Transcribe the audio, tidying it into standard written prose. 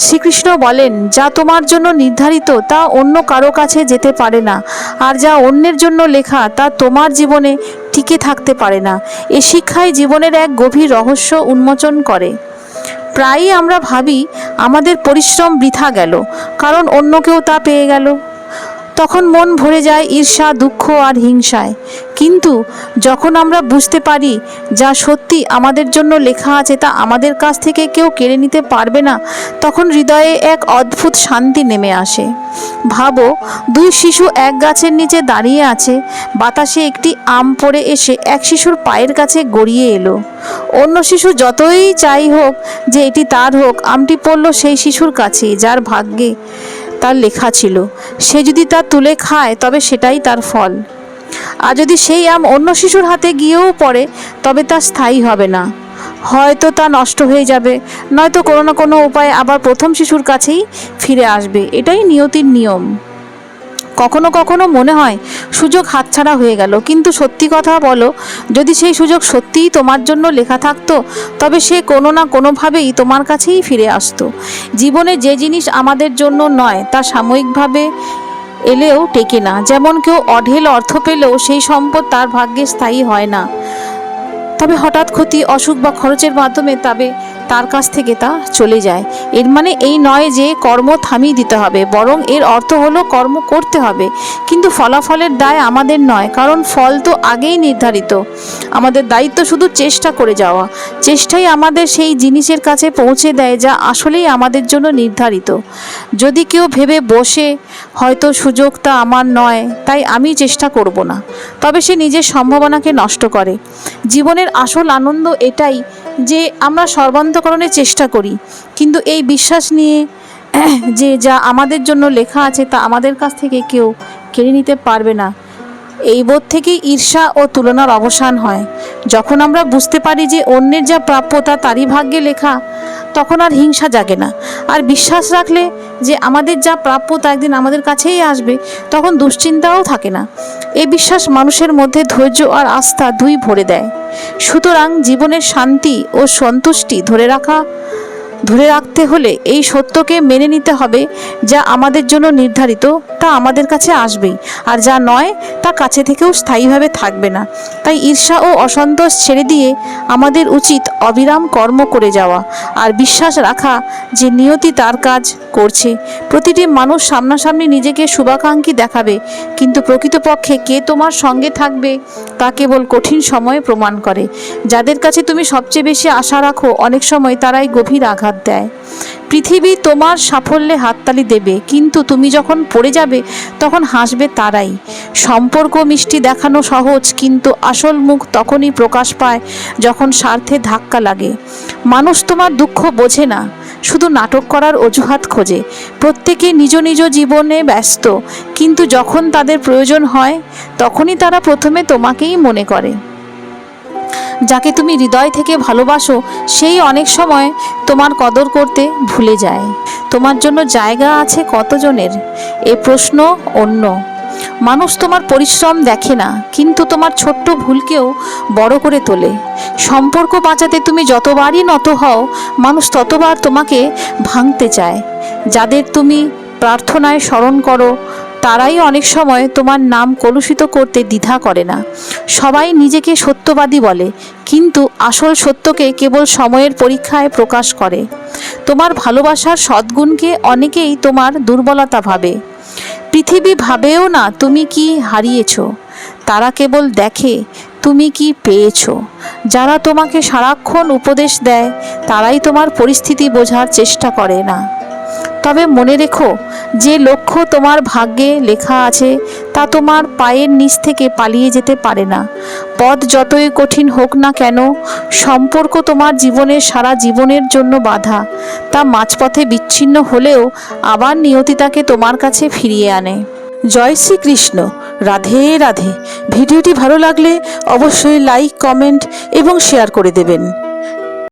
শ্রীকৃষ্ণ বলেন, যা তোমার জন্য নির্ধারিত তা অন্য কারো কাছে যেতে পারে না, আর যা অন্যের জন্য লেখা তা তোমার জীবনে টিকে থাকতে পারে না। এ শিক্ষাই জীবনের এক গভীর রহস্য উন্মোচন করে। প্রায়ই আমরা ভাবি আমাদের পরিশ্রম বৃথা গেল, কারণ অন্য কেউ তা পেয়ে গেল। তখন মন ভরে যায় ঈর্ষা, দুঃখ আর হিংসায়। কিন্তু যখন আমরা বুঝতে পারি যা সত্যি আমাদের জন্য লেখা আছে তা আমাদের কাছ থেকে কেউ কেড়ে নিতে পারবে না, তখন হৃদয়ে এক অদ্ভুত শান্তি নেমে আসে। ভাবো, দুই শিশু এক গাছের নিচে দাঁড়িয়ে আছে। বাতাসে একটি আম পড়ে এসে এক শিশুর পায়ের কাছে গড়িয়ে এলো। অন্য শিশু যতই চাই হোক যে এটি তার হোক, আমটি পড়ল সেই শিশুর কাছে যার ভাগ্যে তার লেখা ছিল। সে যদি তা তুলে খায় তবে সেটাই তার ফল। আর যদি সেই আম অন্য শিশুর হাতে গিয়েও পড়ে তবে তা স্থায়ী হবে না, হয়তো তা নষ্ট হয়ে যাবে, নয়তো কোনো না কোনো উপায়ে আবার প্রথম শিশুর কাছেই ফিরে আসবে। এটাই নিয়তির নিয়ম। কখনো কখনো মনে হয় সুযোগ হাতছাড়া হয়ে গেল, কিন্তু সত্যি কথা বলো, যদি সেই সুযোগ সত্যিই তোমার জন্য লেখা থাকতো তবে সে কোনো না কোনোভাবেই তোমার কাছেই ফিরে আসতো। জীবনে যে জিনিস আমাদের জন্য নয় তা সাময়িকভাবে এলেও টেকে না। যেমন কেউ অঢেল অর্থ পেলেও সেই সম্পদ তার ভাগ্যে স্থায়ী হয় না, তবে হঠাৎ ক্ষতি, অসুখ বা খরচের মাধ্যমে তার কাছ থেকে তা চলে যায়। এর মানে এই নয় যে কর্ম থামিয়ে দিতে হবে, বরং এর অর্থ হলো কর্ম করতে হবে, কিন্তু ফলাফলের দায় আমাদের নয়, কারণ ফল তো আগেই নির্ধারিত। আমাদের দায়িত্ব শুধু চেষ্টা করে যাওয়া। চেষ্টাই আমাদের সেই জিনিসের কাছে পৌঁছে দেয় যা আসলেই আমাদের জন্য নির্ধারিত। যদি কেউ ভেবে বসে হয়তো সুযোগটা আমার নয় তাই আমি চেষ্টা করব না, তবে সে নিজের সম্ভাবনাকে নষ্ট করে। জীবনের আসল আনন্দ এটাই যে আমরা সর্বান্তকরণের চেষ্টা করি, কিন্তু এই বিশ্বাস নিয়ে যে যা আমাদের জন্য লেখা আছে তা আমাদের কাছ থেকে কেউ কেড়ে নিতে পারবে না। এই বোধ থেকেই ঈর্ষা ও তুলনার অবসান হয়। যখন আমরা বুঝতে পারি যে অন্যের যা প্রাপ্য তা তারই ভাগ্যে লেখা, তখন আর হিংসা জাগে না। আর বিশ্বাস রাখলে যে আমাদের যা প্রাপ্য তা একদিন আমাদের কাছেই আসবে, তখন দুশ্চিন্তাও থাকে না। এই বিশ্বাস মানুষের মধ্যে ধৈর্য আর আস্থা দুই ভরে দেয়। সুতরাং জীবনের শান্তি ও সন্তুষ্টি ধরে রাখতে হলে এই সত্যকে মেনে নিতে হবে, যা আমাদের জন্য নির্ধারিত তা আমাদের কাছে আসবেই, আর যা নয় তা কাছে থেকেও স্থায়ীভাবে থাকবে না। তাই ঈর্ষা ও অসন্তোষ ছেড়ে দিয়ে আমাদের উচিত অবিরাম কর্ম করে যাওয়া আর বিশ্বাস রাখা যে নিয়তি তার কাজ করছে। প্রতিটি মানুষ সামনাসামনি নিজেকে শুভাকাঙ্ক্ষী দেখাবে, কিন্তু প্রকৃতপক্ষে কে তোমার সঙ্গে থাকবে তা কেবল কঠিন সময়ে প্রমাণ করে। যাদের কাছে তুমি সবচেয়ে বেশি আশা রাখো অনেক সময় তারাই গভীর আঘাত দেয়। পৃথিবী তোমার সাফল্যে হাততালি দেবে, কিন্তু তুমি যখন পড়ে যাবে তখন হাসবে তারাই। সম্পর্ক মিষ্টি দেখানো সহজ, কিন্তু আসল মুখ তখনই প্রকাশ পায় যখন স্বার্থে ধাক্কা লাগে। মানুষ তোমার দুঃখ বোঝে না, শুধু নাটক করার অজুহাত খোঁজে। প্রত্যেকে নিজ নিজ জীবনে ব্যস্ত, কিন্তু যখন তাদের প্রয়োজন হয় তখনই তারা প্রথমে তোমাকেই মনে করে। যাকে তুমি হৃদয় থেকে ভালোবাসো সেই অনেক সময় তোমার কদর করতে ভুলে যায়। তোমার জন্য জায়গা আছে কতজনের? এ প্রশ্ন অন্য। মানুষ তোমার পরিশ্রম দেখে না, কিন্তু তোমার ছোট্ট ভুলকেও বড় করে তোলে। সম্পর্ক বাঁচাতে তুমি যতবারই নত হও, মানুষ ততবার তোমাকে ভাঙতে চায়। যাদের তুমি প্রার্থনায় স্মরণ করো তারাই অনেক সময় তোমার নাম কলুষিত করতে দ্বিধা করে না। সবাই নিজেকে সত্যবাদী বলে, কিন্তু আসল সত্যকে কেবল সময়ের পরীক্ষায় প্রকাশ করে। তোমার ভালোবাসার সদ্গুণকে অনেকেই তোমার দুর্বলতা ভাবে। পৃথিবী ভাবেও না তুমি কি হারিয়েছ, তারা কেবল দেখে তুমি কি পেয়েছ। যারা তোমাকে সারাক্ষণ উপদেশ দেয় তারাই তোমার পরিস্থিতি বোঝার চেষ্টা করে না। তবে মনে রেখো, যে লক্ষ্য তোমার ভাগ্যে লেখা আছে তা তোমার পায়ের নিচ থেকে পালিয়ে যেতে পারে না। পথ যতই কঠিন হোক না কেন, সম্পর্ক তোমার জীবনের সারা জীবনের জন্য বাধা। তা মাঝপথে বিচ্ছিন্ন হলেও আবার নিয়তি তাকে তোমার কাছে ফিরিয়ে আনে। জয় শ্রীকৃষ্ণ। রাধে রাধে। ভিডিওটি ভালো লাগলে অবশ্যই লাইক, কমেন্ট এবং শেয়ার করে দেবেন।